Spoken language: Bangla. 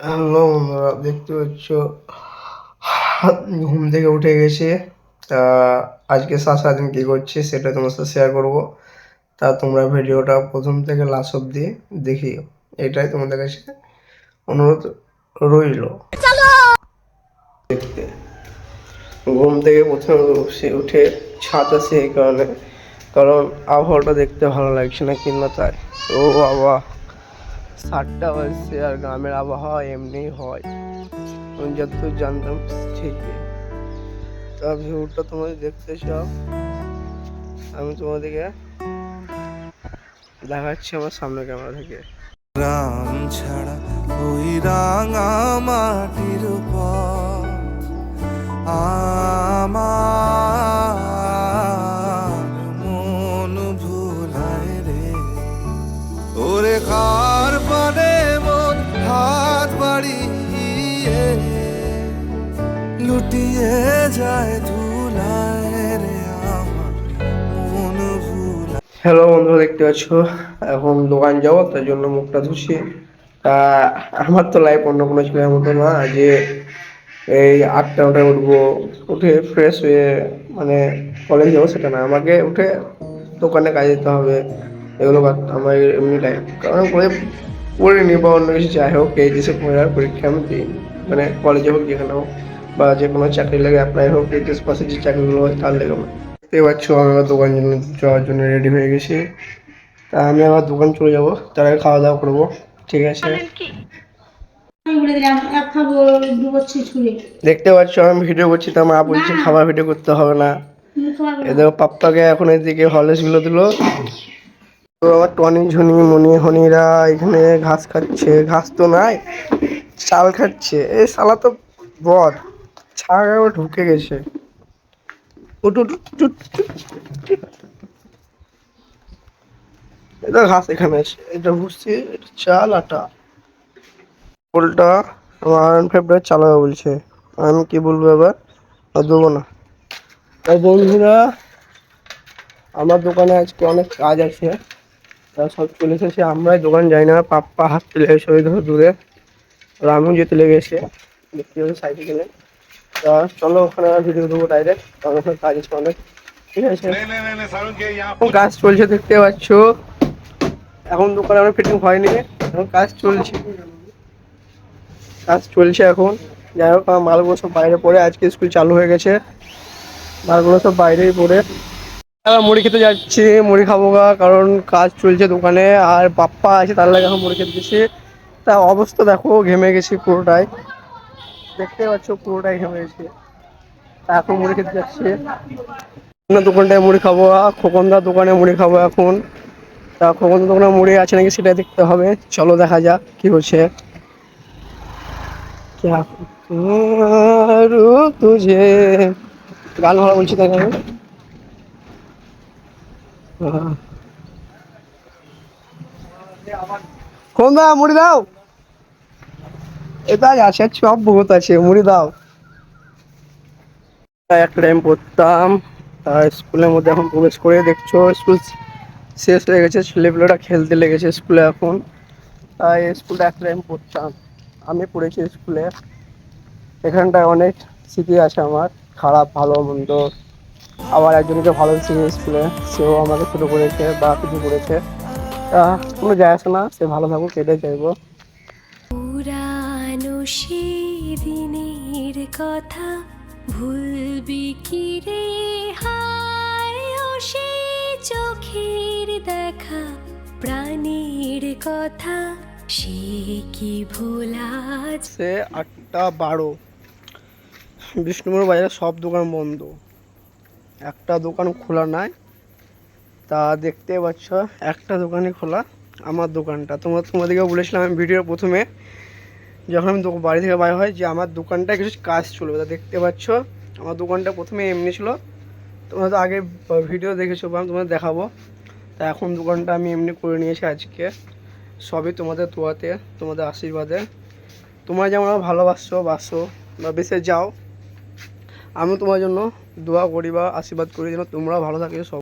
হ্যালো বন্ধুরা, দেখতে পাচ্ছ ঘুম থেকে উঠে গেছে। তা আজকে সারাদিন কী করছি সেটা তোমার সাথে শেয়ার করবো। তা তোমরা ভিডিওটা প্রথম থেকে লাস্ট অব্দি দেখিও, এটাই তোমাদের কাছে অনুরোধ রইল। দেখতে ঘুম থেকে প্রথমে উঠে ছাদ আছে এই কারণে, কারণ আবহাওয়াটা দেখতে ভালো লাগছে না কিংবা তাই। ও বাবা, 7টা বাজছে আর গ্রামের আবহাওয়া এমনি হয়, আমি যতদূর জানতাম ঠিকই। তা ভিউটা তোমাদের দেখতে চাও, আমি তোমাদেরকে দেখাচ্ছি আমার সামনে ক্যামেরা থেকে। রাম ছাড়া ওই রাঙা মাটির উপর আমার মন ভুলায় রে, ওরে কার পানে মন হাত বাড়িয়ে লুটিয়ে যায় ধুলায় রে আমার মন ভুলায়। হ্যালো বন্ধুরা, দেখতে পাচ্ছ এখন দোকান যাবো, তার জন্য মুখটা ধুচ্ছি। তা আমার তো লাইফ অন্য কোনো ছেলের মতো না যে এই 8টা-9টায় উঠবো, উঠে ফ্রেশ হয়ে মানে কলেজ যাবো, সেটা না। আমাকে উঠে দোকানে কাজে যেতে হবে, এগুলো আমার এমনি লাইফ। কারণ পড়িনি বা অন্য কিছু যাই হোক, এইচএসে পড়ার পরীক্ষা আমি দিইনি, মানে কলেজে হোক যেখানে হোক, বা যে কোনো চাকরি লাগে অ্যাপ্লাই হোক, এইচএস পাশে যে চাকরিগুলো হয় তার লেগে আমার। দেখতে পাচ্ছ আমি আবার দোকান যাওয়ার জন্য রেডি হয়ে গেছি। তা আমি আবার দোকান চলে যাবো, তার আগে খাওয়া দাওয়া করবো, ঠিক আছে? দেখতে পাচ্ছ আমি ভিডিও করছি, তা মা বলছে খাবার ভিডিও করতে হবে না। এদের পাপ্পাকে এখন এদিকে হরলিক্স গুলো দিলো। তো আমার টনি ঝুনি মনি হনিরা এখানে ঘাস খাচ্ছে, ঘাস তো নাই, চাল খাচ্ছে। এই শালা তো বদ, ছাগল ঢুকে গেছে। উঠ উঠ উঠ, এটা ঘাস এখানে আছে, এটা ভুসি, এটা চাল আটা। পোলটা আমার ফেভারিট চালাবে বলছে, আমি কি বলবো এবার, আর দেবো না। তাই বন্ধুরা, আমার দোকানে আজকে অনেক কাজ আছে, তারা সব চলে এসেছে। আমরাই দোকান যাই না, পাপ্পা হাত চলে এসে ওই ধরো দূরে, আর আমিও যেতে লেগেছে দেখতে হবে সাইকেলে। তা চলো ওখানে ভিডিও দেবো ডাইরেক্ট, কারণ ওখানে কাজ আছে অনেক, ঠিক আছে? কাজ চলছে দেখতে পাচ্ছ, এখন দোকানে আমার ফিটিং হয়নি, এখন কাজ চলছে, কাজ চলছে এখন। যাই হোক, আমার মালগুলো সব বাইরে পড়ে, আজকে স্কুল চালু হয়ে গেছে, মালগুলো সব বাইরেই পড়ে। মুড়ি খেতে যাচ্ছি, মুড়ি খাবো গা, কারণ কাজ চলছে দোকানে, আর পাপ্পা আছে তার লাগে এখন মুড়ি খেতে দিচ্ছি। তা অবস্থা দেখো, ঘেমে গেছি পুরোটাই, দেখতে পাচ্ছ পুরোটাই ঘেমে গেছি। তা এখন মুড়ি খেতে যাচ্ছি, দোকানটায় মুড়ি খাবো, খোকনদার দোকানে মুড়ি খাবো এখন। তা খোকনদার দোকানে মুড়ি আছে নাকি সেটা দেখতে হবে, চলো দেখা যাক কি হচ্ছে। তুঝে গান ভালো বলছি তাই আমি। খোকনদা মুড়ি দাও, এটা আছে সব বহুত আছে, মুড়ি দাও। একটা টাইম পড়তাম, স্কুলের মধ্যে এখন প্রবেশ করে দেখছো স্কুল শেষ হয়ে গেছে, ছেলেপিলেরা খেলতে লেগেছে স্কুলে এখন। তাই স্কুলটা একটা টাইম পড়তাম, আমি পড়েছি স্কুলে। এখানটায় অনেক স্মৃতি আছে আমার, খারাপ ভালো মন্দ। আবার একজনকে ভালো স্মৃতি স্কুলে, সেও আমাকে ছোটো করেছে বা কিছু করেছে, তা কোনো যায় আসে না, সে ভালো থাকুক এটাই চাইবো। পুরানো দিনের কথা ভুলবি কি রে, হায় ও সে চোখের দেখা, প্রাণের কথা সে কি ভোলা। সে 8টা 12, বিষ্ণুপুর বাজারে সব দোকান বন্ধ, একটা দোকান খোলা নাই। তা দেখতে পাচ্ছ একটা দোকানই খোলা, আমার দোকানটা। তোমাদেরকে বলেছিলাম আমি ভিডিওর প্রথমে, যখন আমি বাড়ি থেকে বাইরে হয়, যে আমার দোকানটা কিছু কাজ চলবে। তা দেখতে পাচ্ছ আমার দোকানটা প্রথমে এমনি ছিল, তোমরা তো আগে ভিডিও দেখেছো বা আমি তোমাদের দেখাবো। তা এখন দোকানটা আমি এমনি করে নিয়েছি আজকে, সবই তোমাদের দোয়াতে, তোমাদের আশীর্বাদে। তোমরা যেমন ভালোবাসছো বাসো বা বেঁচে যাও, আমি তোমার জন্য দোয়া করি বা আশীর্বাদ করি যেন তোমরাও ভালো থাকে সব।